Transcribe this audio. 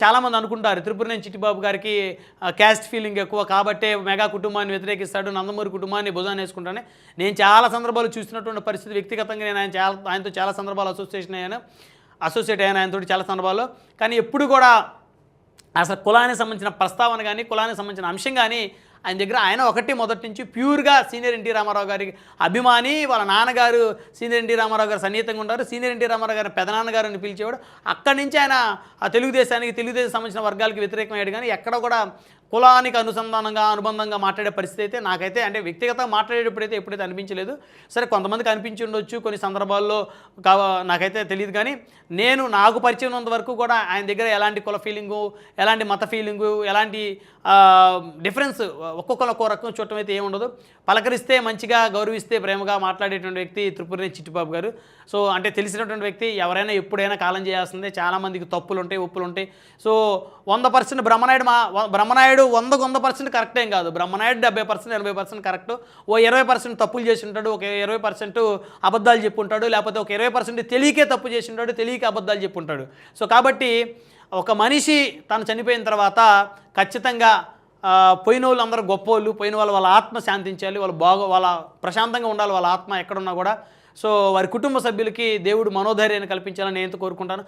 చాలామంది అనుకుంటారు త్రిపురనేని చిట్టిబాబు గారికి క్యాస్ట్ ఫీలింగ్ ఎక్కువ కాబట్టే మెగా కుటుంబాన్ని వ్యతిరేకిస్తాడు, నందమూరి కుటుంబాన్ని భుజాన్ని వేసుకుంటానే. నేను చాలా సందర్భాలు చూసినటువంటి పరిస్థితి, వ్యక్తిగతంగా నేను ఆయనతో చాలా సందర్భాలు అసోసియేట్ అయ్యాను ఆయనతోటి చాలా సందర్భాల్లో. కానీ ఎప్పుడు కూడా అసలు కులానికి సంబంధించిన ప్రస్తావన కానీ, కులానికి సంబంధించిన అంశం కానీ ఆయన దగ్గర ఆయన మొదటి నుంచి ప్యూర్గా సీనియర్ ఎన్టీ రామారావు గారి అభిమాని. వాళ్ళ నాన్నగారు సీనియర్ ఎన్టీ రామారావు గారు సన్నిహితంగా ఉంటారు. సీనియర్ ఎన్టీ రామారావు గారిని పెదనాన్నగారు అని పిలిచేవాడు. అక్కడి నుంచి ఆయన ఆ తెలుగుదేశం సంబంధించిన వర్గాలకి వ్యతిరేకమయ్యాడు. కానీ ఎక్కడ కూడా కులానికి అనుబంధంగా మాట్లాడే పరిస్థితి అయితే నాకైతే, అంటే వ్యక్తిగతంగా మాట్లాడేటప్పుడైతే ఎప్పుడైతే అనిపించలేదు. సరే, కొంతమందికి అనిపించి ఉండొచ్చు కొన్ని సందర్భాల్లో, నాకైతే తెలియదు. కానీ నాకు పరిచయం ఉన్నంత వరకు కూడా ఆయన దగ్గర ఎలాంటి కుల ఫీలింగు, ఎలాంటి మత ఫీలింగు, ఎలాంటి డిఫరెన్స్ ఒక్కొక్కరు ఒక్కో రకం చూడటం అయితే ఏముండదు. పలకరిస్తే మంచిగా, గౌరవిస్తే ప్రేమగా మాట్లాడేటువంటి వ్యక్తి త్రిపురనేని చిట్టిబాబు గారు. సో అంటే తెలిసినటువంటి వ్యక్తి, ఎవరైనా ఎప్పుడైనా కాలం చేయాల్సిందే. చాలామందికి తప్పులు ఉంటాయి, ఒప్పులు ఉంటాయి. సో 100% బ్రహ్మనాయుడు 100% కరెక్ట్ ఏం కాదు. బ్రహ్మనాయుడు 70% 80% కరెక్ట్. ఓ 20% తప్పులు చేసి ఉంటాడు, ఒక 20% అబద్ధాలు చెప్పుంటాడు, లేకపోతే ఒక 20% తెలియకే తప్పు చేసి ఉంటాడు, తెలియక అబద్ధాలు చెప్పుంటాడు. సో కాబట్టి ఒక మనిషి తను చనిపోయిన తర్వాత ఖచ్చితంగా పోయిన వాళ్ళు అందరూ గొప్పోళ్ళు, పోయిన వాళ్ళ ఆత్మ శాంతించాలి, వాళ్ళ ప్రశాంతంగా ఉండాలి, వాళ్ళ ఆత్మ ఎక్కడున్నా కూడా. సో వారి కుటుంబ సభ్యులకి దేవుడు మనోధైర్యాన్ని కల్పించాలని నేను కోరుకుంటాను.